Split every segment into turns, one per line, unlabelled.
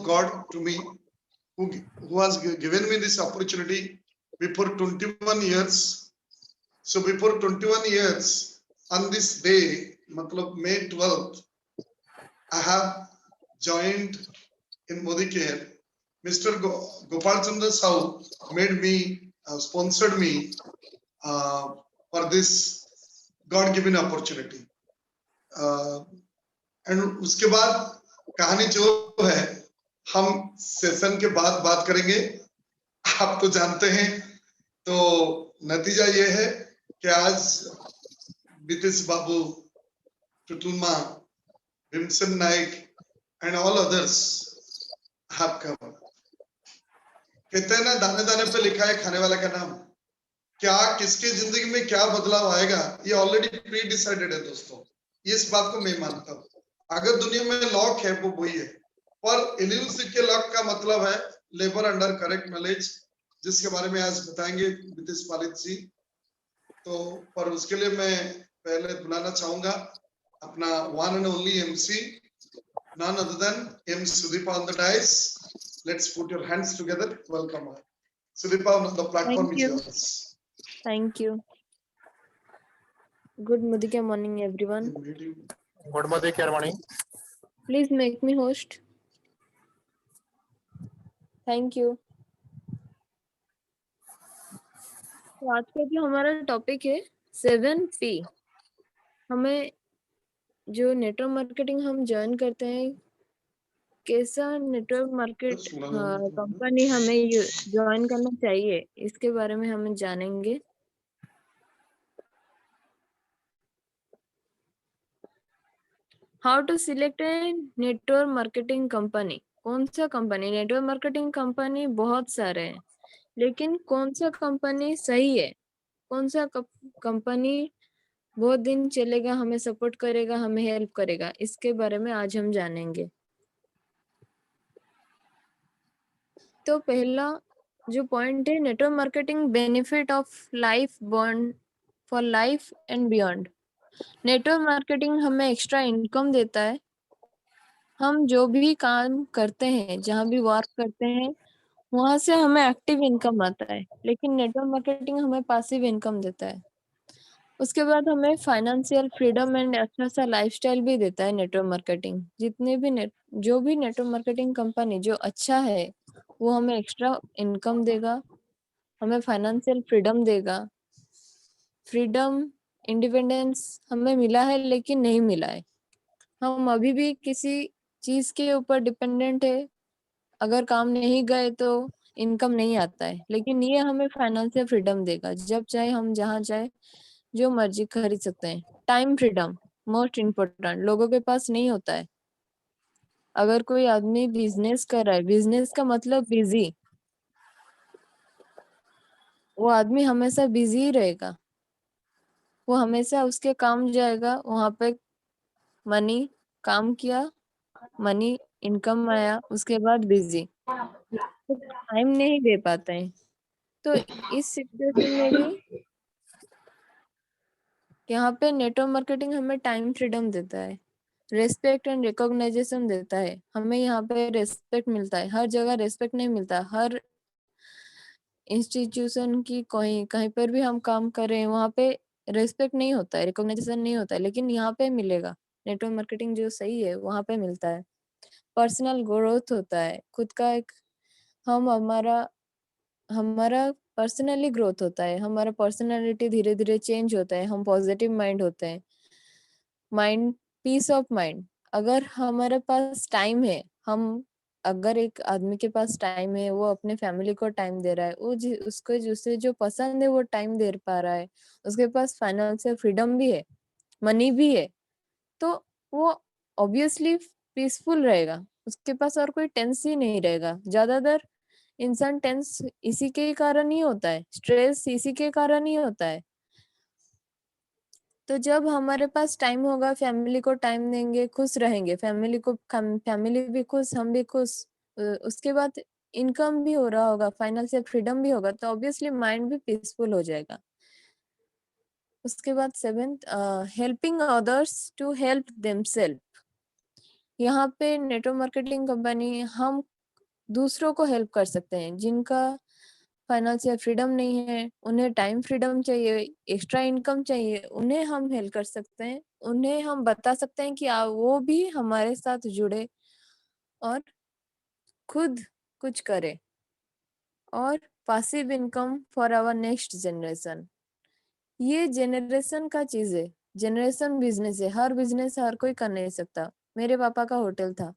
God to me, who has given me this opportunity before 21 years. So before 21 years, on this day, matlab May 12th, I have joined in Modi Care. Mr. Gopal Chandra Sahu made me, sponsored me for this God-given opportunity. And उसके बाद कहानी जो है हम session के बाद बात करेंगे. आप तो जानते हैं. तो नतीजा ये है कि आज Bitesh Babu, Tutulma, Bhimsen Naik and all others have come. कहते हैं ना, दाने दाने पे लिखा है खाने वाला का नाम. क्या किसके जिंदगी में क्या बदलाव आएगा ये ऑलरेडी प्री डिसाइडेड है दोस्तों. इस बात को मैं मानता हूँ. अगर दुनिया में लॉक है वो वही है, पर एलयूसी के लॉक का मतलब है लेबर अंडर करेक्ट नॉलेज, जिसके बारे में आज बताएंगे बितेश पालित जी. तो पर उसके लिए मैं पहले बुलाना चाहूंगा अपना one and only MC, none other than M. Sudeepa on the dais. Let's put your hands together. Welcome. Sudeepa, the platform is yours.
Thank you. Good Mudike morning, everyone.
Good morning.
Please make me host. Thank you. तो आज का जो हमारा topic है 7P. हमें जो network marketing हम join करते हैं, कैसा नेटवर्क मार्केट कंपनी हमें ज्वाइन करना चाहिए, इसके बारे में हम जानेंगे. How to select a network marketing company. कौन सा कंपनी? नेटवर्क मार्केटिंग कंपनी बहुत सारे हैं, लेकिन कौन सा कंपनी सही है, कौन सा कंपनी बहुत दिन चलेगा, हमें सपोर्ट करेगा, हमें हेल्प करेगा, इसके बारे में आज हम जानेंगे. तो पहला जो पॉइंट है, network marketing benefit of life bond for life and beyond. Network marketing हमें एक्स्ट्रा इनकम देता है. हम जो भी काम करते हैं, जहाँ भी वर्क करते हैं, वहां से हमें एक्टिव इनकम आता है, लेकिन नेटवर्क मार्केटिंग हमें पैसिव इनकम देता है. उसके बाद हमें फाइनेंशियल फ्रीडम एंड अच्छा सा लाइफस्टाइल भी देता है नेटवर्क मार्केटिंग. जितने भी जो भी नेटवर्क मार्केटिंग कंपनी जो अच्छा है, वो हमें एक्स्ट्रा इनकम देगा, हमें फाइनेंशियल फ्रीडम देगा. फ्रीडम, इंडिपेंडेंस हमें मिला है लेकिन नहीं मिला है. हम अभी भी किसी चीज के ऊपर डिपेंडेंट है. अगर काम नहीं गए तो इनकम नहीं आता है, लेकिन ये हमें फाइनेंशियल फ्रीडम देगा. जब चाहे हम जहाँ चाहे जो मर्जी खरीद सकते हैं. टाइम फ्रीडम मोस्ट इम्पोर्टेंट, लोगों के पास नहीं होता है. अगर कोई आदमी बिजनेस कर रहा है, बिजनेस का मतलब बिजी, वो आदमी हमेशा बिजी ही रहेगा. वो हमेशा उसके काम जाएगा, वहां पे मनी, काम किया, मनी इनकम आया, उसके बाद बिजी, टाइम नहीं दे पाते हैं. तो इस सिचुएशन में भी यहाँ पे नेटवर्क मार्केटिंग हमें टाइम फ्रीडम देता है, रेस्पेक्ट एंड रिकॉग्नाइजेशन देता है. हमें यहाँ पे रेस्पेक्ट मिलता है. हर जगह रेस्पेक्ट नहीं मिलता. हर इंस्टीट्यूशन की कहीं पर भी हम काम कर रहे हैं, वहाँ पे रेस्पेक्ट नहीं होता है, रिकॉग्नाइजेशन नहीं होता है, लेकिन यहाँ पे मिलेगा. नेटवर्क मार्केटिंग जो सही है वहाँ पे मिलता है. पर्सनल ग्रोथ होता है, खुद का एक हमारा पर्सनली ग्रोथ होता है. हमारा पर्सनालिटी धीरे धीरे चेंज होता है. हम पॉजिटिव माइंड होते हैं. Mind, peace of mind. अगर हमारे पास टाइम है, अगर एक आदमी के पास टाइम है, वो अपने फैमिली को टाइम दे रहा है, वो उसको जिससे जो पसंद है वो टाइम दे पा रहा है, उसके पास फाइनेंशियल फ्रीडम भी है, मनी भी है, तो वो ऑब्वियसली पीसफुल रहेगा. उसके पास और कोई टेंस ही नहीं रहेगा. ज्यादातर इंसान टेंस इसी के कारण ही होता है, स्ट्रेस इसी के कारण ही होता है. तो जब हमारे पास टाइम होगा, फैमिली को टाइम देंगे, खुश रहेंगे, फैमिली भी खुश, हम भी खुश, उसके बाद इनकम भी हो रहा होगा, फाइनेंशियल फ्रीडम भी होगा, तो ऑब्वियसली माइंड भी पीसफुल हो जाएगा. उसके बाद 7th, helping others to help themselves. यहाँ पे नेटवर्क मार्केटिंग कंपनी हम दूसरों को हेल्प कर सकते हैं जिनका फाइनेंशियल फ्रीडम नहीं है, उन्हें टाइम फ्रीडम चाहिए, एक्स्ट्रा इनकम चाहिए, उन्हें हम हेल्प कर सकते हैं। उन्हें हम बता सकते हैं कि वो भी हमारे साथ जुड़े और खुद कुछ करे और passive income for our next generation. ये जनरेशन का चीज है, जनरेशन बिजनेस है। हर बिजनेस हर कोई कर नहीं सकता। मेरे पापा का होटल था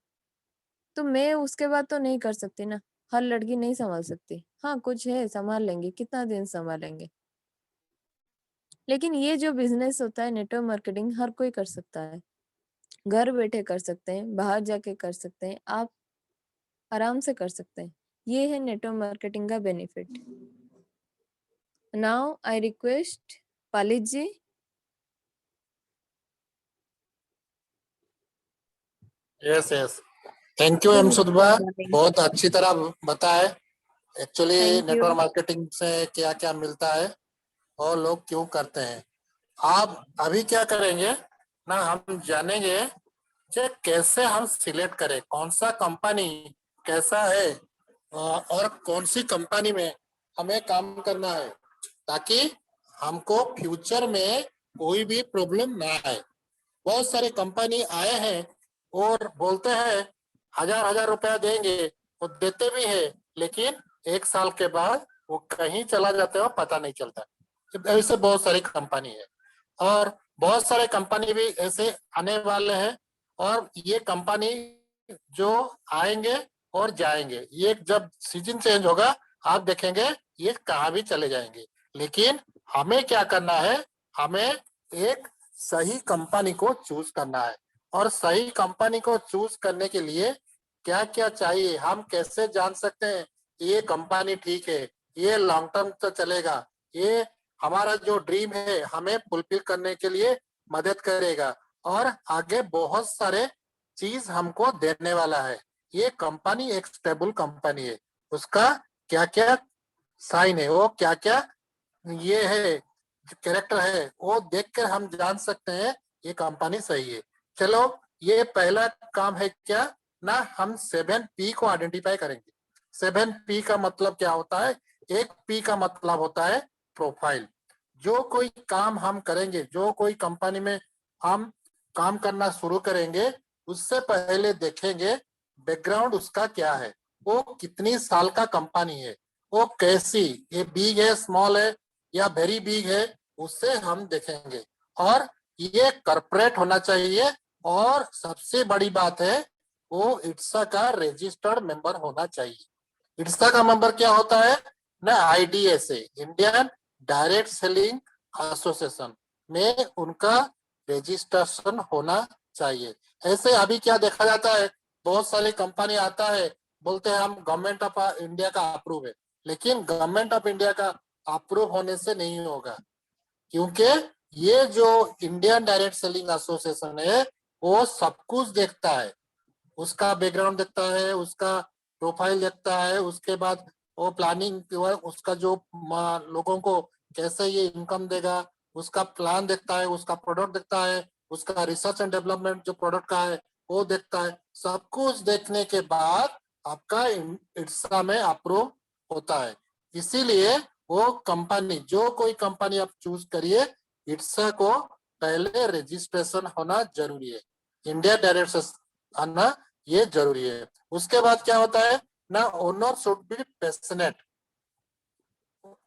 तो मैं उसके बाद तो नहीं कर सकती ना। हर लड़की नहीं संभाल सकती। हाँ कुछ है संभाल लेंगे, कितना दिन संभालेंगे। लेकिन ये जो बिजनेस होता है नेटवर्क मार्केटिंग हर कोई कर सकता है। घर बैठे कर सकते हैं, बाहर जाके कर सकते हैं, आप आराम से कर सकते हैं। ये है नेटवर्क मार्केटिंग का benefit. Now I request Palit ji.
Yes yes, thank you एम सुधबा, बहुत अच्छी तरह बताए actually
thank you.
Network marketing से क्या क्या मिलता है और लोग क्यों करते हैं। आप अभी क्या करेंगे ना, हम जानेंगे कि कैसे हम सिलेक्ट करें कौन सा कंपनी कैसा है और कौन सी कंपनी में हमें काम करना है, ताकि हमको फ्यूचर में कोई भी प्रॉब्लम ना आए। बहुत सारे कंपनी आए हैं और बोलते हैं 1000 रुपया देंगे, वो देते भी है, लेकिन 1 साल के बाद वो कहीं चला जाता है और पता नहीं चलता। ऐसे बहुत सारी कंपनी है और बहुत सारे कंपनी भी ऐसे आने वाले हैं और ये कंपनी जो आएंगे और जाएंगे, ये जब सीजन चेंज होगा आप देखेंगे ये कहाँ भी चले जाएंगे। लेकिन हमें क्या करना है, हमें एक सही कंपनी को चूज करना है और सही कंपनी को चूज करने के लिए क्या क्या चाहिए, हम कैसे जान सकते हैं ये कंपनी ठीक है, ये लॉन्ग टर्म तो चलेगा, ये हमारा जो ड्रीम है हमें फुलफिल करने के लिए मदद करेगा और आगे बहुत सारे चीज हमको देने वाला है। ये कंपनी एक स्टेबल कंपनी है, उसका क्या क्या साइन है, वो क्या क्या ये है कैरेक्टर है, वो देखकर हम जान सकते हैं ये कंपनी सही है। चलो ये पहला काम है क्या ना, हम 7P को आइडेंटिफाई करेंगे। 7P का मतलब क्या होता है, एक P का मतलब होता है प्रोफाइल। जो कोई काम हम करेंगे, जो कोई कंपनी में हम काम करना शुरू करेंगे, उससे पहले देखेंगे बैकग्राउंड उसका क्या है, वो कितनी साल का कंपनी है, वो कैसी, ये बिग है स्मॉल है या वेरी बिग है, उससे हम देखेंगे। और ये कॉर्पोरेट होना चाहिए और सबसे बड़ी बात है वो इट्सा का रजिस्टर्ड मेंबर होना चाहिए। इट्सा का मेंबर क्या होता है ना, IDSA Indian direct selling association में उनका रजिस्ट्रेशन होना चाहिए। ऐसे अभी क्या देखा जाता है, बहुत सारी कंपनी आता है बोलते हैं हम गवर्नमेंट ऑफ इंडिया का अप्रूव है, लेकिन गवर्नमेंट ऑफ इंडिया का अप्रूव होने से नहीं होगा, क्योंकि ये जो इंडियन डायरेक्ट सेलिंग एसोसिएशन है वो सब कुछ देखता है, उसका बैकग्राउंड देखता है, उसका प्रोफाइल देखता है, उसके बाद वो प्लानिंग उसका जो लोगों को कैसे ये इनकम देगा उसका प्लान देखता है, उसका प्रोडक्ट देखता है, उसका रिसर्च एंड डेवलपमेंट जो प्रोडक्ट का है वो देखता है। सब कुछ देखने के बाद आपका इट्सा में अप्रूव होता है। इसीलिए वो कंपनी, जो कोई कंपनी आप चूज करिए, इट्सा को पहले रजिस्ट्रेशन होना जरूरी है, इंडिया डायरेक्ट आना ये जरूरी है। उसके बाद क्या होता है ना, owner should be passionate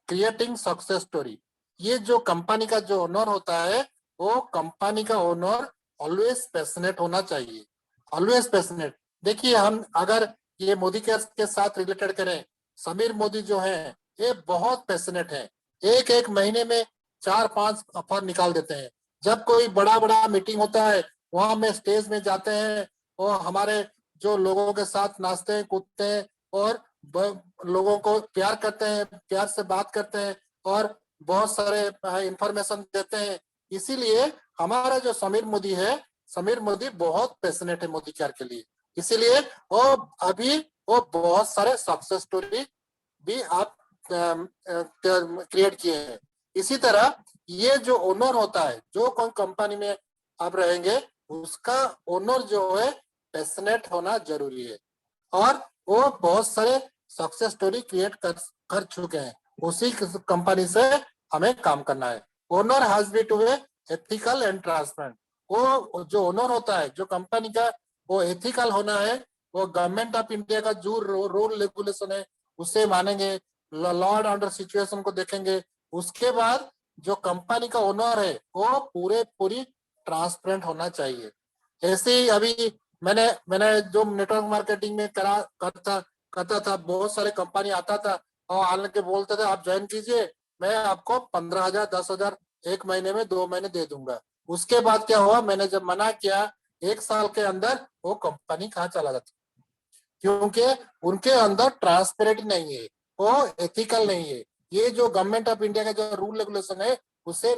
creating success story. ये जो कंपनी का जो ओनर होता है वो कंपनी का ओनर ऑलवेज पैशनेट होना चाहिए, ऑलवेज पैशनेट। देखिए हम अगर ये मोदी के साथ रिलेटेड करें, समीर मोदी जो है ये बहुत पैशनेट है, एक एक महीने में 4-5 ऑफर निकाल देते हैं। जब कोई बड़ा बड़ा मीटिंग होता है वहां में स्टेज में जाते हैं और हमारे जो लोगों के साथ नाचते हैं कूदते हैं और लोगों को प्यार करते हैं, प्यार से बात करते हैं और बहुत सारे इंफॉर्मेशन देते हैं। इसीलिए हमारा जो समीर मोदी है, समीर मोदी बहुत पैशनेट है मोदी केयर के लिए, इसीलिए वो अभी वो बहुत सारे सक्सेस स्टोरी भी आप क्रिएट किए हैं। इसी तरह ये जो ओनर होता है, जो कोई कंपनी में आप रहेंगे उसका ओनर जो है पैशनेट होना जरूरी है। और वो बहुत सारे सक्सेस स्टोरी क्रिएट कर चुके हैं, उसी कंपनी से हमें काम करना है। Owner has be to be ethical and transparent. वो जो ओनर होता है जो कंपनी का, वो एथिकल होना है, वो गवर्नमेंट ऑफ इंडिया का जो रूल रेगुलेशन है उसे मानेंगे, लॉ एंड ऑर्डर सिचुएशन को देखेंगे। उसके बाद जो कंपनी का ओनर है वो पूरी ट्रांसपेरेंट होना चाहिए। ऐसे ही अभी मैंने जो नेटवर्क मार्केटिंग में करता था, बहुत सारे कंपनी आता था और आने के बोलते थे आप ज्वाइन कीजिए, मैं आपको 15,000 10,000 एक महीने में 2 महीने दे दूंगा। उसके बाद क्या हुआ, मैंने जब मना किया, 1 साल के अंदर वो कंपनी कहाँ चला जाता, क्योंकि उनके अंदर ट्रांसपेरेंट नहीं है, वो एथिकल नहीं है। ये जो गवर्नमेंट ऑफ इंडिया का जो रूल रेगुलेशन है उसे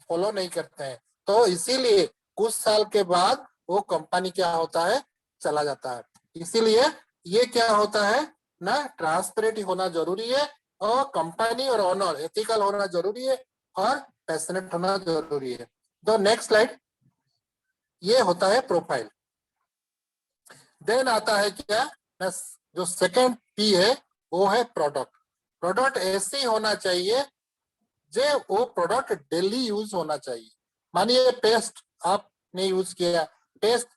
फॉलो नहीं करते हैं, तो इसीलिए कुछ साल के बाद वो कंपनी क्या होता है, चला जाता है। इसीलिए ये क्या होता है ना, ट्रांसपेरेंट होना जरूरी है, और कंपनी और ओनर एथिकल होना जरूरी है, और पैशनेट होना जरूरी है। तो नेक्स्ट स्लाइड, ये होता है प्रोफाइल। देन आता है क्या, जो सेकंड पी है वो है प्रोडक्ट। प्रोडक्ट ऐसे होना चाहिए जो वो प्रोडक्ट डेली यूज होना चाहिए। मानिए पेस्ट आपने यूज किया, पेस्ट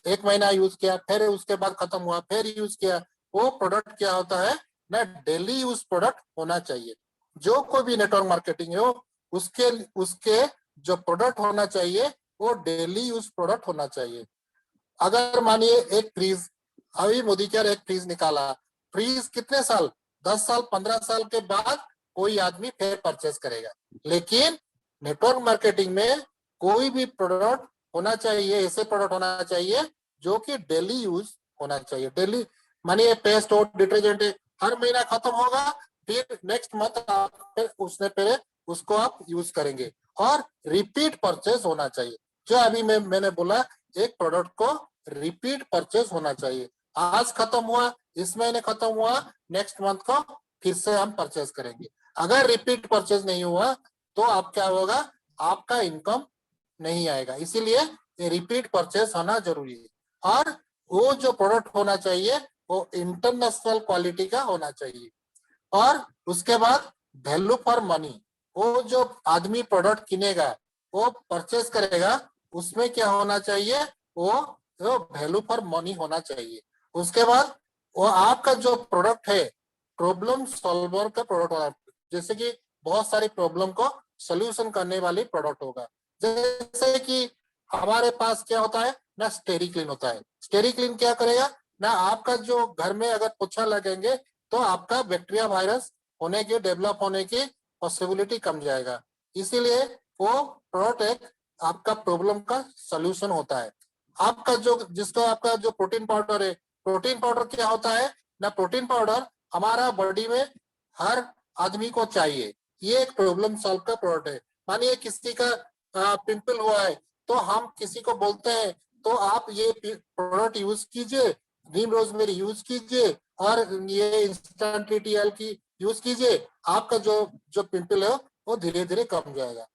1 महीना यूज किया, फिर उसके बाद खत्म हुआ, फिर यूज किया, वो प्रोडक्ट क्या होता है ना, डेली यूज प्रोडक्ट होना चाहिए। जो कोई भी नेटवर्क मार्केटिंग हो उसके जो प्रोडक्ट होना चाहिए वो डेली यूज प्रोडक्ट होना चाहिए। अगर मानिए एक फ्रीज, अभी मोदी केयर एक फ्रीज निकाला, फ्रीज कितने साल, 10 साल 15 साल के बाद कोई आदमी फिर परचेस करेगा। लेकिन नेटवर्क मार्केटिंग में कोई भी प्रोडक्ट होना चाहिए, ऐसे प्रोडक्ट होना चाहिए जो कि डेली यूज होना चाहिए। डेली मानिए पेस्ट हो, डिटर्जेंट है, हर महीना खत्म होगा, फिर नेक्स्ट मंथ आप उसने पहले उसको आप यूज करेंगे, और रिपीट परचेस होना चाहिए। जो अभी मैंने बोला, एक प्रोडक्ट को रिपीट परचेस होना चाहिए। आज खत्म हुआ, इस महीने खत्म हुआ, नेक्स्ट मंथ को फिर से हम परचेस करेंगे। अगर रिपीट परचेस नहीं हुआ तो आप क्या होगा, आपका इनकम नहीं आएगा। इसीलिए रिपीट परचेस होना जरूरी है। और वो जो प्रोडक्ट होना चाहिए वो इंटरनेशनल क्वालिटी का होना चाहिए। और उसके बाद वैल्यू फॉर मनी, वो जो आदमी प्रोडक्ट किनेगा, वो परचेस करेगा, उसमें क्या होना चाहिए, वो वैल्यू फॉर मनी होना चाहिए। उसके बाद वो आपका जो प्रोडक्ट है प्रॉब्लम सॉल्वर का प्रोडक्ट होना, जैसे कि बहुत सारी प्रॉब्लम को सोल्यूशन करने वाली प्रोडक्ट होगा। जैसे कि हमारे पास क्या होता है ना, स्टेरिक्लीन होता है। स्टेरिक्लीन क्या करेगा ना, आपका जो घर में अगर पोछा लगेंगे तो आपका बैक्टीरिया वायरस होने के, डेवलप होने की पॉसिबिलिटी कम जाएगा। इसीलिए वो प्रोडक्ट एक आपका प्रॉब्लम का सॉल्यूशन होता है। आपका जिसको आपका जो प्रोटीन पाउडर है, प्रोटीन पाउडर क्या होता है ना, प्रोटीन पाउडर हमारा बॉडी में हर आदमी को चाहिए। ये एक प्रॉब्लम सॉल्व का प्रोडक्ट है। मानिए किसी का पिंपल हुआ है तो हम किसी को बोलते हैं तो आप ये प्रोडक्ट यूज कीजिए, नीम रोजमेरी यूज कीजिए, और ये इंस्टेंट टीएल की यूज कीजिए, आपका जो पिंपल है वो धीरे धीरे कम जाएगा।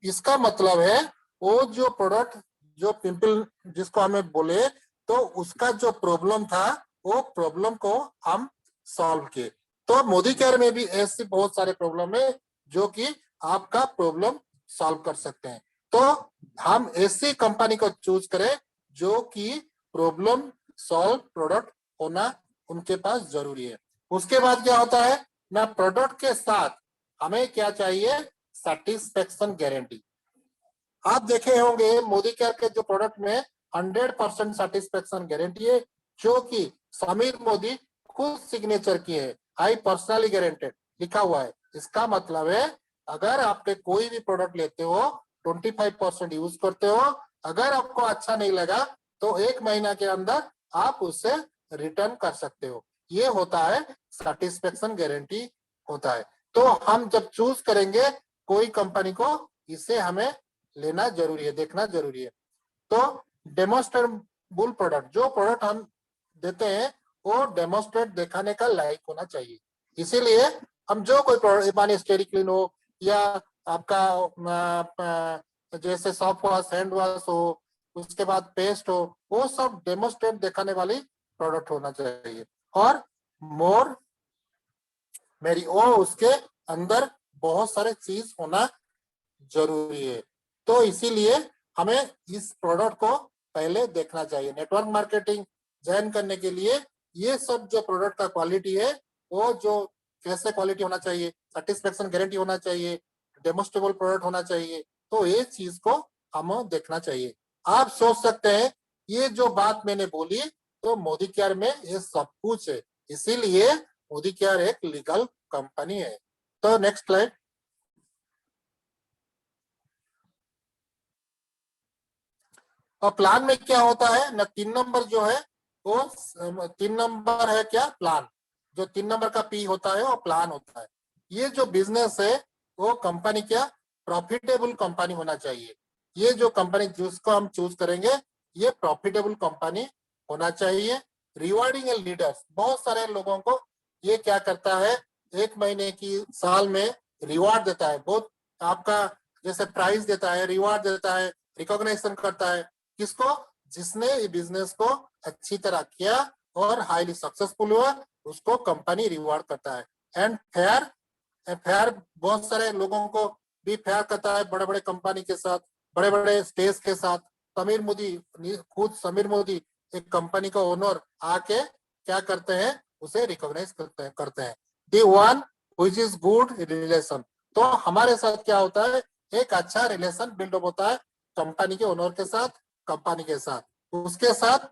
इसका मतलब है वो जो प्रोडक्ट, जो पिंपल जिसको हमें बोले, तो उसका जो प्रॉब्लम था वो प्रॉब्लम को हम सॉल्व किए। तो मोदी केयर में भी ऐसी बहुत सारे प्रॉब्लम है जो कि आपका प्रॉब्लम सॉल्व कर सकते हैं। तो हम ऐसी कंपनी को चूज करें जो कि प्रॉब्लम सॉल्व प्रोडक्ट होना उनके पास जरूरी है। उसके बाद क्या होता है ना, प्रोडक्ट के साथ हमें क्या चाहिए, सेटिस्फेक्शन गारंटी। आप देखे होंगे मोदी केयर के जो प्रोडक्ट में 100% सेटिस्फेक्शन गारंटी है, जो कि समीर मोदी खुद सिग्नेचर किए है, आई पर्सनली गारंटेड लिखा हुआ है। इसका मतलब है अगर आपके कोई भी प्रोडक्ट लेते हो, 25% यूज करते हो, अगर आपको अच्छा नहीं लगा तो 1 महीना के अंदर आप उससे रिटर्न कर सकते हो। ये होता है सेटिस्फेक्शन गारंटी होता है। तो हम जब चूज करेंगे कोई कंपनी को, इसे हमें लेना जरूरी है, देखना जरूरी है। तो डेमोस्ट्रेबल प्रोडक्ट, जो प्रोडक्ट हम देते हैं वो डेमोस्ट्रेट दिखाने का लायक होना चाहिए। इसीलिए हम जो कोई प्रोडक्ट, मानिए स्टेरिक्लीन हो या आपका जैसे सॉफ्ट वॉश, हैंड वॉश हो, उसके बाद पेस्ट हो, वो सब डेमोस्ट्रेट दिखाने वाली प्रोडक्ट होना चाहिए। और मोर मेरी ओ उसके अंदर बहुत सारे चीज होना जरूरी है। तो इसीलिए हमें इस प्रोडक्ट को पहले देखना चाहिए। नेटवर्क मार्केटिंग ज्वाइन करने के लिए ये सब जो प्रोडक्ट का क्वालिटी है, वो जो कैसे क्वालिटी होना चाहिए, सेटिस्फेक्शन गारंटी होना चाहिए, डेमोस्ट्रेबल प्रोडक्ट होना चाहिए, तो ये चीज को हमें देखना चाहिए। आप सोच सकते हैं ये जो बात मैंने बोली तो मोदी केयर में ये सब कुछ है, इसीलिए मोदी केयर एक लीगल कंपनी है। तो नेक्स्ट स्लाइड। और प्लान में क्या होता है ना, 3 नंबर जो है वो 3 नंबर है क्या, प्लान। जो 3 नंबर का पी होता है वो प्लान होता है। ये जो बिजनेस है वो कंपनी क्या, प्रॉफिटेबल कंपनी होना चाहिए। ये जो कंपनी जिसको हम चूज करेंगे ये प्रॉफिटेबल कंपनी होना चाहिए। रिवार्डिंग लीडर्स, बहुत सारे लोगों को ये क्या करता है, 1 महीने की साल में रिवार्ड देता है, बहुत आपका जैसे प्राइज देता है, रिवार्ड देता है, रिकॉग्निशन करता है। किसको, जिसने ये बिजनेस को अच्छी तरह किया और हाईली सक्सेसफुल हुआ, उसको कंपनी रिवार्ड करता है। एंड फेयर, फेयर बहुत सारे लोगों को भी फेयर करता है, बड़े बड़े कंपनी के साथ, बड़े बड़े स्टेज के साथ। समीर मोदी, खुद समीर मोदी एक कंपनी का ओनर आके क्या करते हैं, उसे रिकॉग्नाइज करते हैं। The one which is good relation, तो हमारे साथ क्या होता है, एक अच्छा रिलेशन बिल्डअप होता है कंपनी के ओनर के साथ, कंपनी के साथ, उसके साथ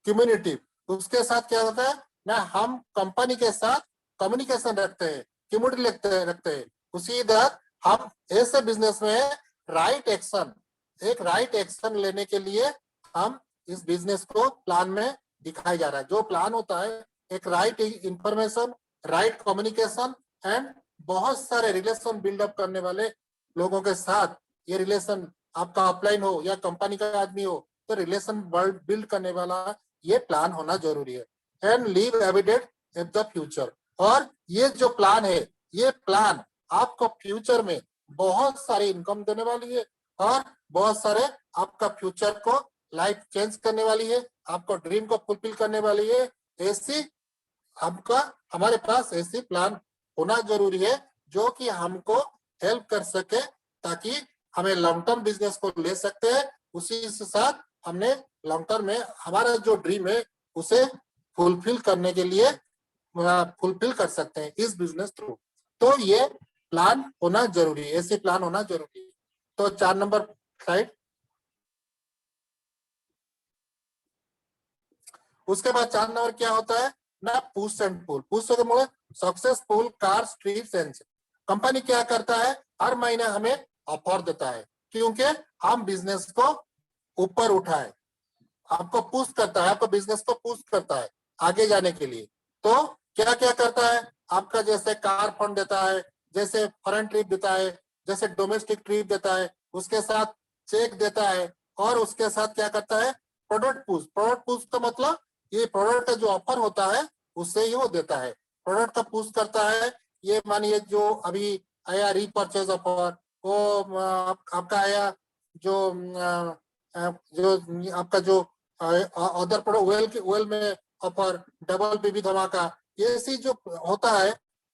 कम्युनिटी, उसके साथ क्या होता है ना, हम कंपनी के साथ कम्युनिकेशन रखते हैं, कम्युनिटी रखते हैं। उसी तरह हम ऐसे बिजनेस में राइट एक्शन, एक राइट एक्शन लेने के लिए हम इस बिजनेस को प्लान में दिखाया जा रहा है। जो प्लान होता है एक right information, right communication and बहुत सारे रिलेशन बिल्डअप करने वाले लोगों के साथ। ये रिलेशन आपका ऑफलाइन हो या कंपनी का आदमी हो, तो रिलेशन बिल्ड करने वाला ये प्लान होना जरूरी है। And leave evident in the future, और ये जो प्लान है, ये प्लान आपको फ्यूचर में बहुत सारी इनकम देने वाली है और बहुत सारे आपका फ्यूचर को लाइफ चेंज करने वाली है, आपको ड्रीम को फुलफिल करने वाली है। ऐसी आपका हमारे पास ऐसी प्लान होना जरूरी है जो कि हमको हेल्प कर सके, ताकि हमें लॉन्ग टर्म बिजनेस को ले सकते हैं। उसी के साथ हमने लॉन्ग टर्म में हमारा जो ड्रीम है उसे फुलफिल करने के लिए फुलफिल कर सकते हैं इस बिजनेस थ्रू। तो ये प्लान होना जरूरी है, ऐसे प्लान होना जरूरी है। तो 4 नंबर स्लाइड। उसके बाद 4 नंबर क्या होता है ना, पुश एंड पुल। पुश के मुळे successful car streets and, company क्या करता है, हर महीने हमें ऑफर देता है, क्योंकि हम बिजनेस को ऊपर उठाए, आपको पुश करता है, आपको बिजनेस को पुश करता है आगे जाने के लिए। तो क्या क्या करता है, आपका जैसे कार फंड देता है, जैसे फॉरेन ट्रिप देता है, जैसे डोमेस्टिक ट्रिप देता है, उसके साथ चेक देता है, और उसके साथ क्या करता है, प्रोडक्ट पुश। प्रोडक्ट पुश का मतलब ये प्रोडक्ट का जो ऑफर होता है उससे ही वो देता है, प्रोडक्ट का पुश करता है। ये मानिए जो अभी आया रीपरचेज ऑफर, वो आपका आया जो आपका जो अदर प्रोडक्ट वेल में ऑफर, डबल पीवी धमाका, ये सी जो होता है,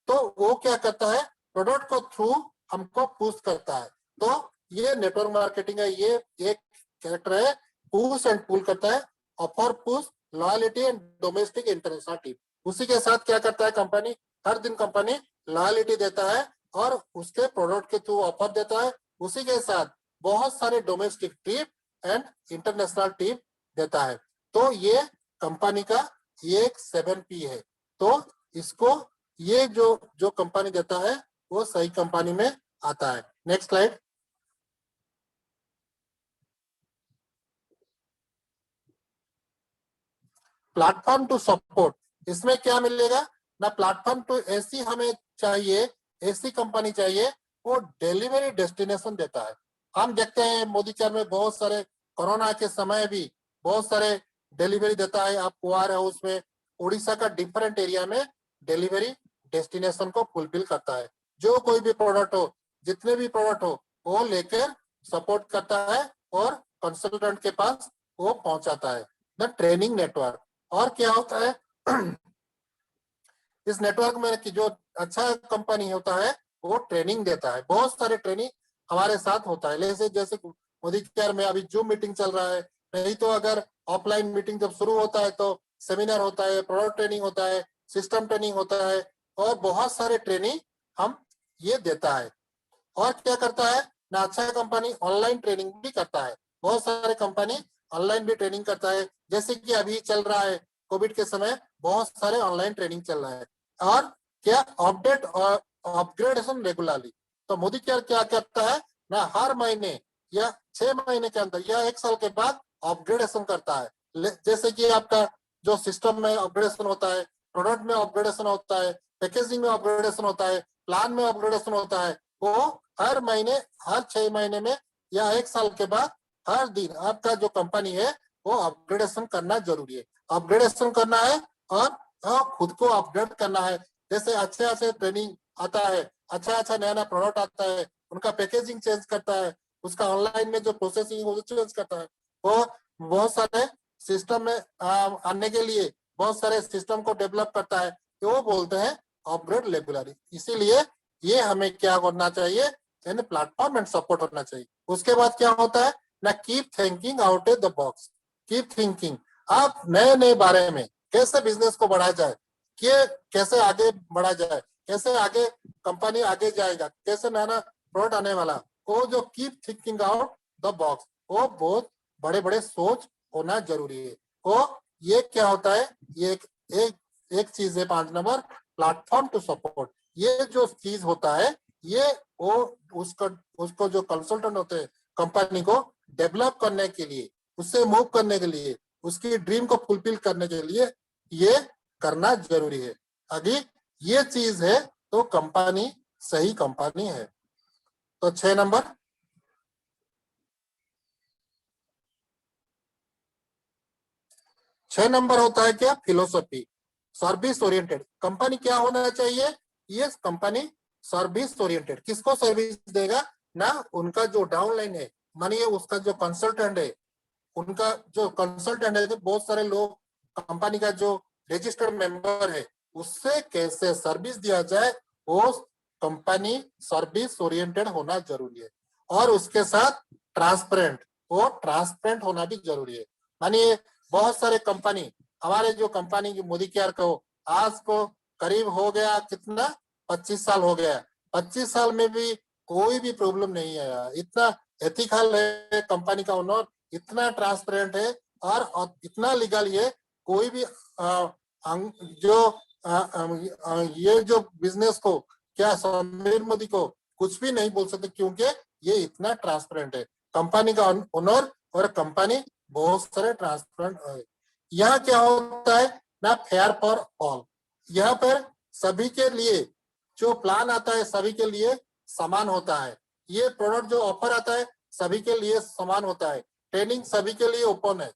तो वो क्या करता है, प्रोडक्ट को थ्रू हमको पुश करता है। तो ये नेटवर्क मार्केटिंग है, ये एक कैरेक्टर है, पुश एंड पुल करता है, offer push, loyalty and domestic international team. उसी के साथ क्या करता है कंपनी, हर दिन कंपनी लॉयल्टी देता है और उसके प्रोडक्ट के थ्रू ऑफर देता है, उसी के साथ बहुत सारे domestic trip and international team देता है। तो ये कंपनी का ये एक 7P है। तो इसको ये जो कंपनी देता है वो सही कंपनी में आता है। Next slide. Platform to support, इसमें क्या मिलेगा ना, प्लेटफॉर्म टू ऐसी हमें चाहिए, ऐसी कंपनी चाहिए वो डिलीवरी डेस्टिनेशन देता है। हम देखते हैं मोदी केयर में बहुत सारे कोरोना के समय भी बहुत सारे डिलीवरी देता है। आप कुआर हाउस में उड़ीसा का डिफरेंट एरिया में डिलीवरी डेस्टिनेशन को फुलफिल करता है। जो कोई भी प्रोडक्ट हो, जितने भी प्रोडक्ट हो, वो लेकर सपोर्ट करता है और कंसल्टेंट के पास वो पहुंचाता है। द ट्रेनिंग नेटवर्क, और क्या होता है इस नेटवर्क में कि जो अच्छा कंपनी होता है वो ट्रेनिंग देता है, बहुत सारे ट्रेनिंग हमारे साथ होता है। जैसे जैसे मोदी केयर में अभी जूम मीटिंग चल रहा है, नहीं तो अगर ऑफलाइन मीटिंग जब शुरू होता है तो सेमिनार होता है, प्रोडक्ट ट्रेनिंग होता है, सिस्टम ट्रेनिंग होता है, और बहुत सारे ट्रेनिंग हम ये देता है। और क्या करता है ना, अच्छा कंपनी ऑनलाइन ट्रेनिंग भी करता है, बहुत सारे कंपनी ऑनलाइन भी ट्रेनिंग करता है। जैसे कि अभी चल रहा है कोविड के समय बहुत सारे ऑनलाइन ट्रेनिंग चल रहा है। और क्या अपडेट और अपग्रेडेशन रेगुलरली, तो मोदी क्या करता है ना, हर महीने या 6 महीने के अंदर या 1 साल के बाद अपग्रेडेशन करता है। जैसे कि आपका जो सिस्टम में अपग्रेडेशन होता है, प्रोडक्ट में अपग्रेडेशन होता है, पैकेजिंग में अपग्रेडेशन होता है, प्लान में अपग्रेडेशन होता है, वो हर महीने, हर 6 महीने में या 1 साल के बाद हर दिन आपका जो कंपनी है वो अपग्रेडेशन करना जरूरी है। अपग्रेडेशन करना है और खुद को अपग्रेड करना है। जैसे अच्छे ट्रेनिंग आता है, अच्छा नया प्रोडक्ट आता है, उनका पैकेजिंग चेंज करता है, उसका ऑनलाइन में जो प्रोसेसिंग वो चेंज करता है, वो बहुत सारे सिस्टम में आने के लिए बहुत सारे सिस्टम को डेवलप करता है, तो वो बोलते हैं अपग्रेड रेगुलरली। इसीलिए ये हमें क्या करना चाहिए, यानी प्लेटफॉर्म एंड सपोर्ट होना चाहिए। उसके बाद क्या होता है ना, keep thinking out of the box. Keep thinking, आप नए बारे में कैसे बिजनेस को बढ़ाया जाए, कैसे आगे बढ़ा जाए, कैसे आगे कंपनी आगे जाएगा, कैसे नया प्रोडक्ट आने वाला, वो जो keep thinking out the box, वो बहुत बड़े सोच होना जरूरी है। वो ये क्या होता है, ये एक चीज है 5 नंबर, प्लेटफॉर्म टू सपोर्ट। ये जो चीज होता है ये वो उसको जो कंसल्टेंट होते हैं कंपनी को डेवलप करने के लिए, उससे मूव करने के लिए, उसकी ड्रीम को फुलफिल करने के लिए ये करना जरूरी है। अगर ये चीज है तो कंपनी सही कंपनी है। तो 6 नंबर, होता है क्या, फिलोसफी, सर्विस ओरिएंटेड। कंपनी क्या होना चाहिए, ये कंपनी सर्विस ओरिएंटेड। किसको सर्विस देगा ना, उनका जो डाउनलाइन है, मानिए उसका जो कंसल्टेंट है, उनका जो कंसल्टेंट है, तो बहुत सारे लोग कंपनी का जो रजिस्टर्ड मेंबर है उससे कैसे सर्विस दिया जाए, वो कंपनी सर्विस ओरिएंटेड होना जरूरी है। और उसके साथ ट्रांसपेरेंट, वो ट्रांसपेरेंट होना भी जरूरी है। मानिए बहुत सारे कंपनी, हमारे जो कंपनी की मोदी केयर को आज को करीब हो गया कितना, 25 साल हो गया, 25 साल में भी कोई भी प्रॉब्लम नहीं आया। इतना एथिकल है कंपनी का ओनर, इतना ट्रांसपेरेंट है और इतना लीगल है, कोई भी ये जो बिजनेस को क्या समीर मोदी को कुछ भी नहीं बोल सकते, क्योंकि ये इतना ट्रांसपेरेंट है कंपनी का ओनर, और कंपनी बहुत सारे ट्रांसपेरेंट है। यहाँ क्या होता है ना, फेयर फॉर ऑल। यहाँ पर सभी के लिए जो प्लान आता है सभी के लिए समान होता है, ये प्रोडक्ट जो ऑफर आता है सभी के लिए समान होता है, ट्रेनिंग सभी के लिए ओपन है,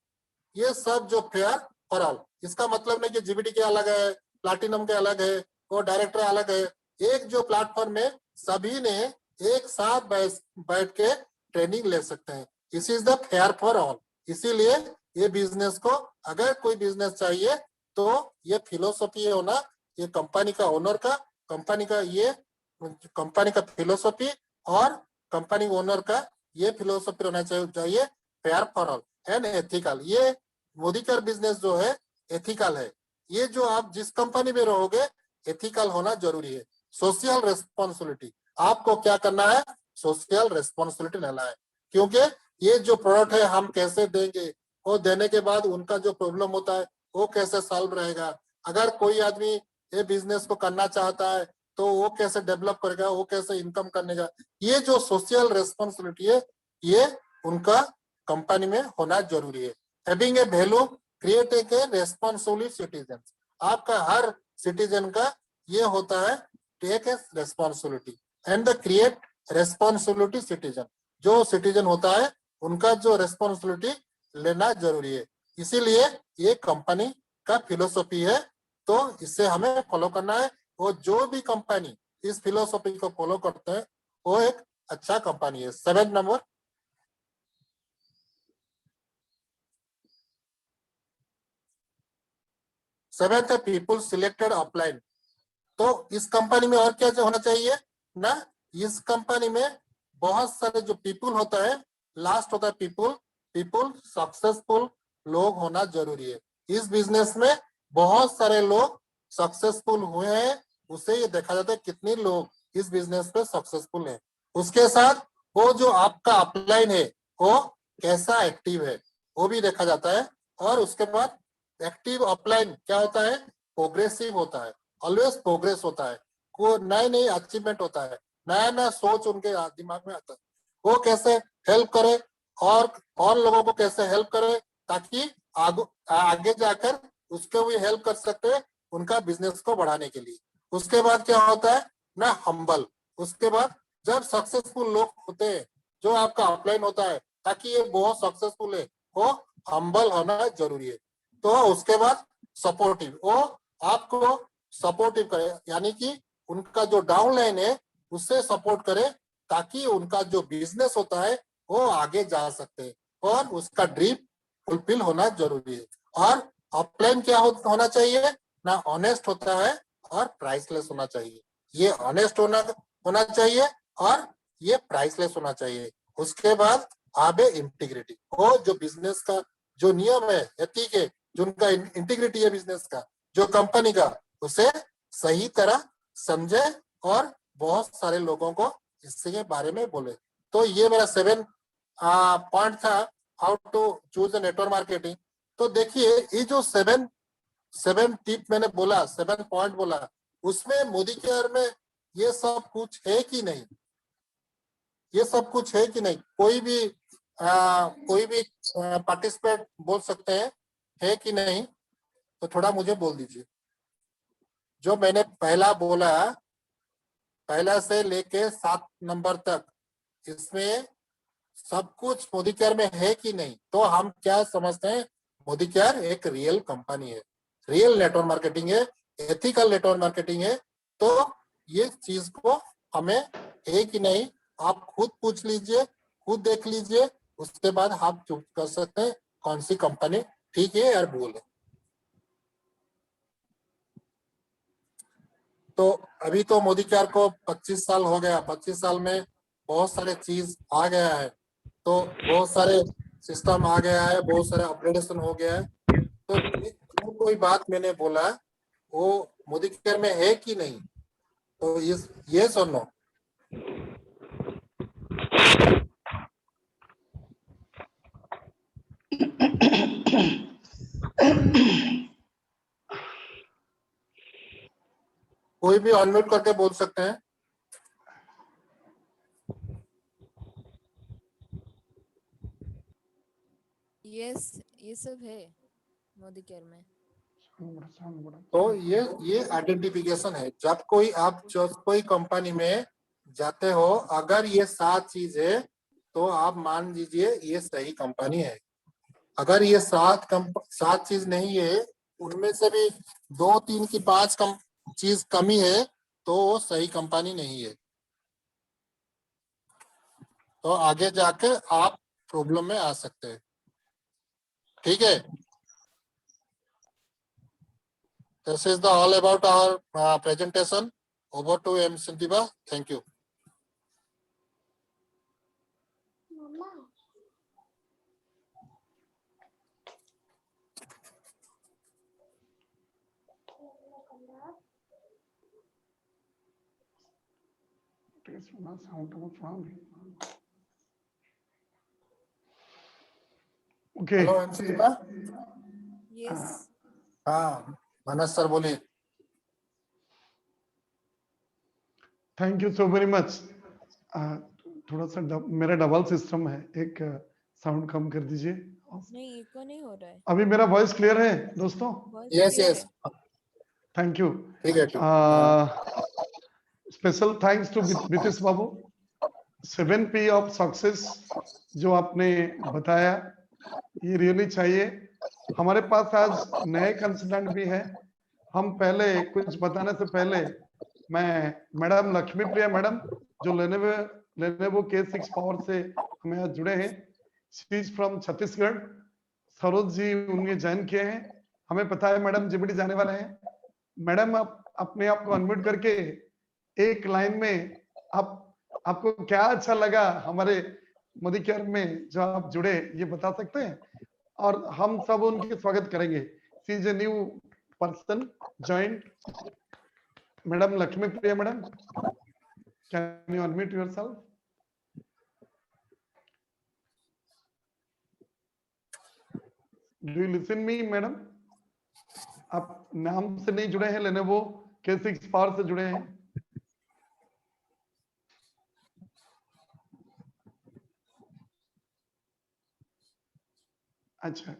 ये सब जो फेयर फॉर ऑल। इसका मतलब नहीं कि जीबीटी के अलग है, प्लैटिनम के अलग है, वो डायरेक्टर अलग है। एक जो प्लेटफॉर्म में सभी ने एक साथ बैठ के ट्रेनिंग ले सकते हैं, this is the fair for all. इसीलिए ये बिजनेस को अगर कोई बिजनेस चाहिए तो ये फिलोसफी होना, ये कंपनी का ओनर का, कंपनी का ये कंपनी का फिलोसफी और कंपनी ओनर का ये फिलोसफी होना चाहिए, fair for all and ethical. ये मोदी केयर बिजनेस जो है एथिकल है। ये जो आप जिस कंपनी में रहोगे एथिकल होना जरूरी है। सोशल रेस्पॉन्सिबिलिटी, आपको क्या करना है, सोशल रेस्पॉन्सिबिलिटी लेना है, क्योंकि ये जो प्रोडक्ट है हम कैसे देंगे, वो देने के बाद उनका जो प्रॉब्लम होता है वो कैसे सॉल्व रहेगा। अगर कोई आदमी ये बिजनेस को करना चाहता है तो वो कैसे डेवलप करेगा, वो कैसे इनकम करने का, ये जो सोशल रेस्पॉन्सिबिलिटी है ये उनका कंपनी में होना जरूरी है। Having a value create a responsible citizen, आपका हर सिटीजन का ये होता है take a responsibility and the create responsibility citizen. जो सिटीजन होता है उनका जो रेस्पॉन्सिबिलिटी लेना जरूरी है। इसीलिए ये कंपनी का फिलोसफी है, तो इससे हमें फॉलो करना है। वो जो भी कंपनी इस फिलोसफी को फॉलो करते हैं वो एक अच्छा कंपनी है। 7 नंबर, सेवेंथ है पीपुल सिलेक्टेड अपलाइन। तो इस कंपनी में और क्या होना चाहिए ना, इस कंपनी में बहुत सारे जो पीपुल होता है, लास्ट होता है पीपुल सक्सेसफुल लोग होना जरूरी है। इस बिजनेस में बहुत सारे लोग सक्सेसफुल हुए हैं, उससे ये देखा जाता है कितने लोग इस बिजनेस में सक्सेसफुल हैं। उसके साथ वो जो आपका अपलाइन है वो कैसा एक्टिव है वो भी देखा जाता है। और उसके बाद एक्टिव अपलाइन क्या होता है, प्रोग्रेसिव होता है, ऑलवेज प्रोग्रेस होता है, को नए नए अचीवमेंट होता है, नया नया सोच उनके दिमाग में आता है। वो कैसे हेल्प करे और लोगों को कैसे हेल्प करे ताकि आगे जाकर उसको भी हेल्प कर सकते हैं उनका बिजनेस को बढ़ाने के लिए। उसके बाद क्या होता है ना, हम्बल। उसके बाद जब सक्सेसफुल लोग होते हैं जो आपका अपलाइन होता है, ताकि ये बहुत सक्सेसफुल है, वो हम्बल होना जरूरी है। तो उसके बाद सपोर्टिव, वो आपको सपोर्टिव करे, यानी कि उनका जो डाउन लाइन है उससे सपोर्ट करे ताकि उनका जो बिजनेस होता है वो आगे जा सकते हैं और उसका ड्रीम फुलफिल होना जरूरी है। और अपलाइन क्या होना चाहिए ना, ऑनेस्ट होता है और प्राइसलेस होना चाहिए। ये ऑनेस्ट होना चाहिए और ये प्राइसलेस होना चाहिए। उसके बाद आबे इंटीग्रिटी, वो जो बिजनेस का जो नियम है, एथिक है, जो उनका इंटीग्रिटी है बिजनेस का, जो कंपनी का, उसे सही तरह समझे और बहुत सारे लोगों को इसके बारे में बोले। तो ये मेरा 7 पॉइंट था, how to choose the network marketing. तो देखिए ये जो 7 टिप मैंने बोला, 7 पॉइंट बोला, उसमें मोदी केयर में ये सब कुछ है कि नहीं, ये सब कुछ है कि नहीं? कोई भी पार्टिसिपेट बोल सकते हैं है कि नहीं, तो थोड़ा मुझे बोल दीजिए। जो मैंने पहला बोला, पहला से लेके 7 नंबर तक, इसमें सब कुछ मोदी केयर में है कि नहीं? तो हम क्या समझते हैं, मोदी केयर एक रियल कंपनी है, रियल नेटवर्क मार्केटिंग है, एथिकल नेटवर्क मार्केटिंग है। तो ये चीज को हमें है कि नहीं आप खुद पूछ लीजिए, खुद देख लीजिए, उसके बाद आप चूज कर सकते हैं कौन सी कंपनी ठीक है यार भूल है। तो अभी तो मोदी केयर को 25 साल हो गया, 25 साल में बहुत सारे चीज आ गया है, तो बहुत सारे सिस्टम आ गया है, बहुत सारे अपग्रेडेशन हो गया है। तो जो कोई बात मैंने बोला वो मोदी केयर में है कि नहीं, तो ये सुनो। कोई भी अनम्यूट करके बोल सकते हैं।
यस, ये सब है मोदी केयर में।
तो ये आइडेंटिफिकेशन है, जब कोई कंपनी में जाते हो, अगर ये 7 चीज है तो आप मान लीजिए ये सही कंपनी है। अगर ये 7 चीज नहीं है, उनमें से भी 2, 3 की 5 चीज कमी है, तो वो सही कंपनी नहीं है, तो आगे जाके आप प्रॉब्लम में आ सकते हैं। ठीक है, this is the all about our presentation. Over to M. Sintiba. Thank you.
Okay.
Hello, M. Sintiba.
Yes,
हाँ, मनस सर बोलिए।
Thank you so very much. थोड़ा सा मेरा डबल सिस्टम है, एक साउंड कम कर दीजिए।
नहीं इको नहीं हो रहा है,
अभी मेरा वॉइस क्लियर है दोस्तों?
Yes yes,
thank you.
ठीक है।
Special thanks to Bitish Babu. 7P of success जो आपने बताया, ये रियली चाहिए। हमारे पास आज नए कंसल्टेंट भी हैं। हम पहले कुछ बताने से पहले मैं मैडम लक्ष्मी प्रिया मैडम जो लेनेवो K6 पावर से हमें आज जुड़े हैं, she is from Chhattisgarh. Saroj ji उनके ज्वाइन किए हैं। हमें पता है मैडम जीबीडी जाने वाले हैं। मैडम आप अपने आप को अनम्यूट करके एक लाइन में आपको क्या अच्छा लगा हमारे मोदी केयर में जो आप जुड़े, ये बता सकते हैं? और हम सब उनके स्वागत करेंगे। She is a new person joint. Madam Lakshmi Priya madam, can you unmute yourself? Do you listen me madam? आप नाम से नहीं जुड़े हैं, लेनोवो K6 पावर से जुड़े हैं। अच्छा,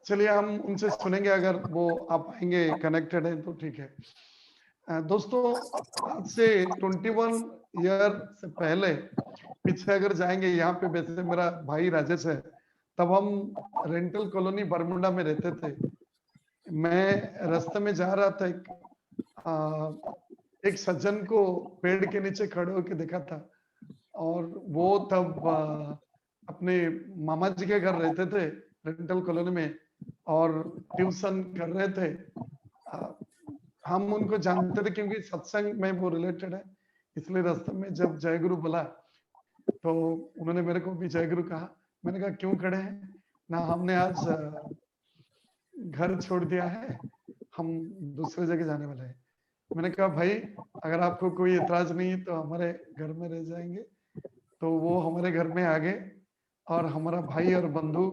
चलिए हम उनसे सुनेंगे, अगर वो आप आएंगे कनेक्टेड है तो ठीक है। दोस्तों, आज से 21 ईयर से पहले पीछे अगर जाएंगे, यहाँ पे वैसे मेरा भाई राजेश है, तब हम रेंटल कॉलोनी बरमुंडा में रहते थे। मैं रास्ते में जा रहा था, एक सज्जन को पेड़ के नीचे खड़े होकर देखा था, और वो तब अपने मामा जी के घर रहते थे रेंटल कॉलोनी में, और ट्यूशन कर रहे थे। हम उनको जानते थे क्योंकि सत्संग में वो रिलेटेड है, इसलिए रास्ते में जब जय गुरु बोला तो उन्होंने मेरे को भी जय गुरु कहा। मैंने कहा क्यों खड़े हैं ना, हमने आज घर छोड़ दिया है, हम दूसरे जगह जाने वाले हैं। मैंने कहा भाई, अगर आपको कोई एतराज नहीं है तो हमारे घर में रह जाएंगे। तो वो हमारे घर में आ गए और हमारा भाई और बंधु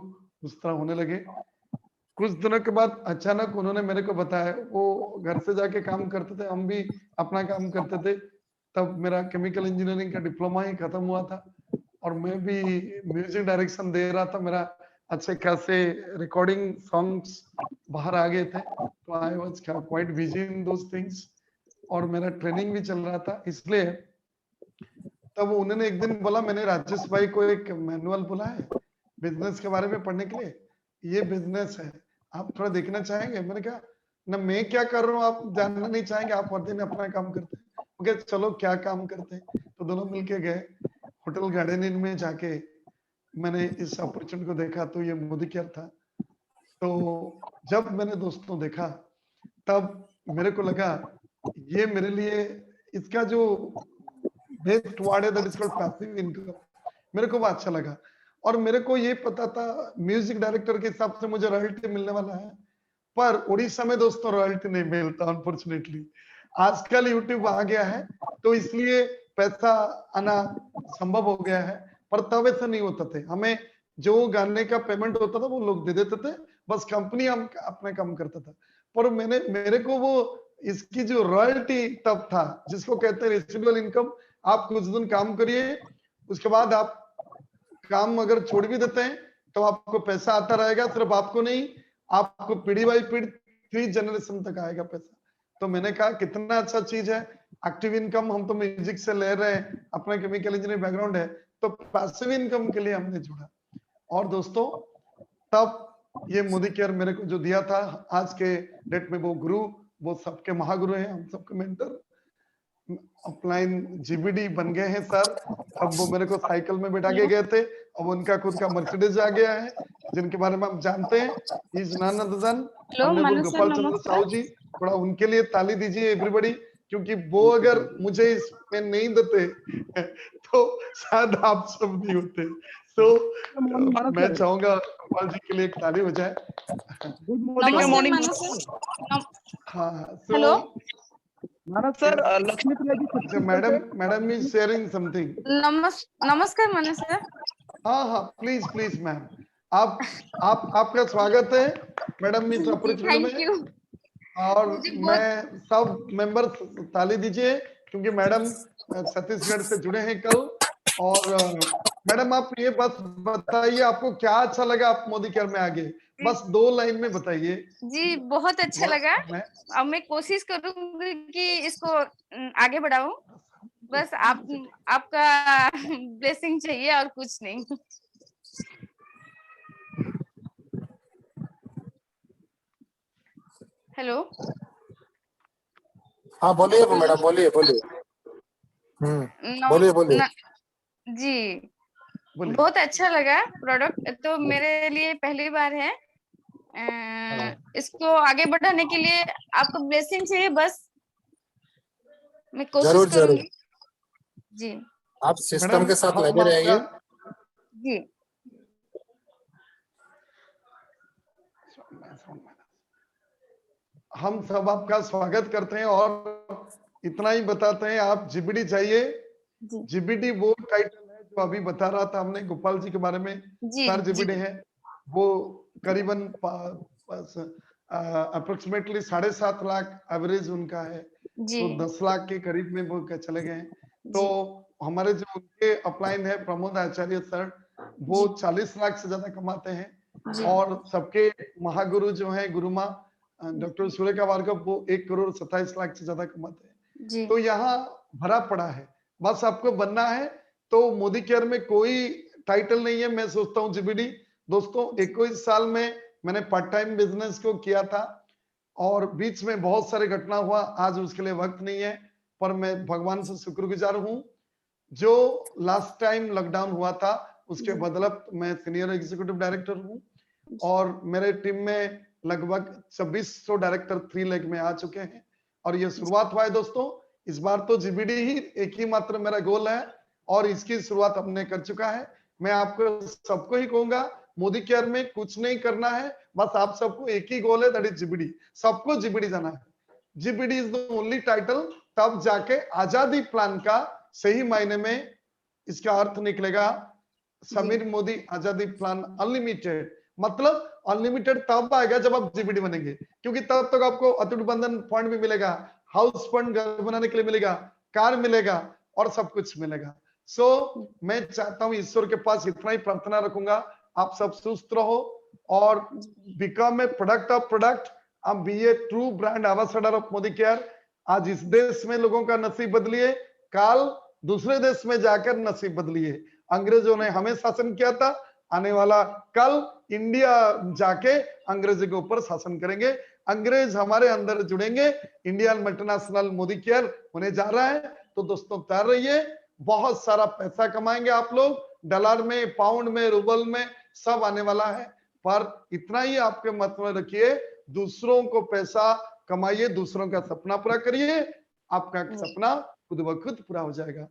उस तरह होने लगे। कुछ दिनों के बाद अचानक उन्होंने मेरे को बताया, वो घर से जाके काम करते थे, हम भी अपना काम करते थे। तब मेरा केमिकल इंजीनियरिंग का डिप्लोमा ही खत्म हुआ था और मैं भी म्यूजिक डायरेक्शन दे रहा था। मेरा अच्छे खासे रिकॉर्डिंग सॉन्ग्स बाहर आ गए थे, तो I was quite busy in those things, और मेरा ट्रेनिंग भी चल रहा था। इसलिए तब उन्होंने एक दिन बोला, मैंने राजेश भाई को एक मैनुअल बोला है बिजनेस के बारे में पढ़ने के लिए, ये बिजनेस है, आप थोड़ा देखना चाहेंगे? मैंने कहा ना, मैं क्या कर रहा हूँ आप जानना नहीं चाहेंगे, आप हर दिन अपना काम करते हैं। ओके, चलो क्या काम करते हैं? तो दोनों मिलके गए होटल गार्डन इन में। जाके मैंने इस अपॉर्चुनिटी को देखा तो ये मोदी केयर था। तो जब मैंने दोस्तों देखा, तब मेरे को लगा ये मेरे लिए, इसका जो बेस्ट वर्ड है that is called passive income, मेरे को वो अच्छा लगा। और मेरे को ये पता था म्यूजिक डायरेक्टर के हिसाब से मुझे रॉयल्टी मिलने वाला है, पर उड़ीसा में दोस्तों रॉयल्टी नहीं मिलता अनफॉर्चुनेटली। आजकल यूट्यूब आ गया है तो इसलिए पैसा आना संभव हो गया है, पर तब ऐसा नहीं होता थे। हमें जो गाने का पेमेंट होता था वो लोग दे देते थे, बस कंपनी हम अपना काम करता था। पर मेरे को वो इसकी जो रॉयल्टी तब था, जिसको कहते हैं रेसिडुअल इनकम। आप कुछ दिन काम करिए, उसके बाद आप काम अगर छोड़ भी देते हैं तो आपको पैसा आता रहेगा, सिर्फ आपको नहीं, आपको पीढ़ी बाई पीढ़ी 3 जनरेशन तक आएगा पैसा। तो मैंने कहा कितना अच्छा चीज है, एक्टिव इनकम। हम तो म्यूजिक से ले रहे हैं, अपना केमिकल इंजीनियरिंग बैकग्राउंड है, तो पैसिव इनकम के लिए हमने जुड़ा। और दोस्तों, तब ये मोदी केयर मेरे को जो दिया था, आज के डेट में वो गुरु, वो सबके महागुरु हैं, हम सबके मेंटर, अपलाइन जीबीडी बन गए हैं सर। अब वो मेरे को साइकिल में बैठा के गए थे, अब उनका खुद का मर्सिडीज आ गया है, जिनके बारे में आप जानते हैं। Is none other than honourable Gopal Chandra Sahu ji. थोड़ा उनके लिए ताली दीजिए एवरीबॉडी, क्योंकि वो अगर मुझे इसमें नहीं देते तो शायद आप सब नहीं होते। तो मैं चाहूंगा गोपाल जी के लिए एक ताली हो जाए।
Good morning.
हाँ,
hello
sir, Lakshmi Priya ji, madam is sharing something.
नमस्कार मानस सर।
हाँ, प्लीज प्लीज मैम, आपका स्वागत है मैडम इस अपॉर्चुनिटी में। और मैं सब मेंबर्स ताली दीजिए, क्योंकि मैडम छत्तीसगढ़ से जुड़े हैं कल। और मैडम, आप ये बस बताइए आपको क्या अच्छा लगा आप मोदी केयर में आगे, बस 2 लाइन में बताइए।
जी बहुत अच्छा लगा। अब मैं कोशिश करूंगी कि इसको आगे बढ़ाऊं। बस आपका ब्लेसिंग चाहिए और कुछ नहीं। हेलो,
हाँ बोलिए मैडम, बोलिए। बोलिए।
जी बहुत अच्छा लगा प्रोडक्ट, तो मेरे लिए पहली बार है इसको आगे बढ़ाने के लिए आपको ब्लेसिंग चाहिए, बस मैं कोशिश
जरूर जरूर
करूंगी। जी
आप सिस्टम
मैडम
के साथ
हम
लगे रहिए।
आपका
जी
हम सब आपका स्वागत करते हैं और इतना ही बताते हैं, आप जीबीडी चाहिए।
जी
जीबीडी वो टाइटल है जो अभी बता रहा था हमने गोपाल जी के बारे में,
जी
4
जी
जीबीडी है वो, करीबन अप्रोक्सीमेटली 7.5 लाख एवरेज उनका है,
जी
तो 10 लाख के करीब में वो चले गए हैं। तो
जी
हमारे जो उनके अपलाइन है प्रमोद आचार्य सर, वो 40 लाख से ज्यादा कमाते हैं,
जी
और सबके महागुरु जो है गुरुमा डॉक्टर सुरेखा भार्गव, वो 1,27,00,000 से ज्यादा कमाते हैं।
जी
तो यहाँ भरा पड़ा है, बस आपको बनना है। तो मोदी केयर में कोई टाइटल नहीं है, मैं सोचता हूँ जीबीडी दोस्तों 21 साल में मैंने पार्ट टाइम बिजनेस को किया था और बीच में बहुत सारे घटना हुआ, आज उसके लिए वक्त नहीं है, पर मैं भगवान से शुक्रगुजार हूँ। जो लास्ट टाइम लॉकडाउन हुआ था उसके बदौलत मैं सीनियर एग्जीक्यूटिव डायरेक्टर हूँ और मेरे टीम में लगभग 2600 डायरेक्टर 3 लाख में आ चुके हैं और ये शुरुआत हुआ है दोस्तों। इस बार तो जीबीडी ही एक ही मात्र मेरा गोल है और इसकी शुरुआत हमने कर चुका है। मैं आपको सबको ही कहूंगा, मोदी केयर में कुछ नहीं करना है, बस आप सबको एक ही गोल है, दैट इज जीबीडी। सबको जीबीडी जाना है। GBD is the only title, तब जाके आजादी प्लान का सही मायने में इसका अर्थ निकलेगा। समीर मोदी आजादी प्लान अनलिमिटेड, मतलब अनलिमिटेड तब आएगा जब आप जीबीडी बनेंगे, क्योंकि तब तक आपको अटूट बंधन फंड भी मिलेगा, हाउस फंड घर बनाने के लिए मिलेगा, कार मिलेगा और सब कुछ मिलेगा। सो मैं चाहता हूं, ईश्वर के पास इतना ही प्रार्थना रखूंगा, आप सब सुस्त रहो और become a product of product, आप be a true brand ambassador of Modi care. आज इस देश में लोगों का नसीब बदलिए, काल दूसरे देश में जाकर नसीब बदलिए। अंग्रेजों ने हमें शासन किया था, आने वाला कल इंडिया जाके अंग्रेजों के ऊपर शासन करेंगे, अंग्रेज हमारे अंदर जुड़ेंगे। इंडियन मल्टीनेशनल मोदी केयर होने जा रहा है, तो दोस्तों तैयार रहिए, बहुत सारा पैसा कमाएंगे आप लोग, डॉलर में, पाउंड में, रूबल में, सब आने वाला है। पर इतना ही आपके मत में रखिए, दूसरों को पैसा कमाइए, दूसरों का सपना पूरा करिए, आपका सपना खुद ब खुद पूरा हो जाएगा।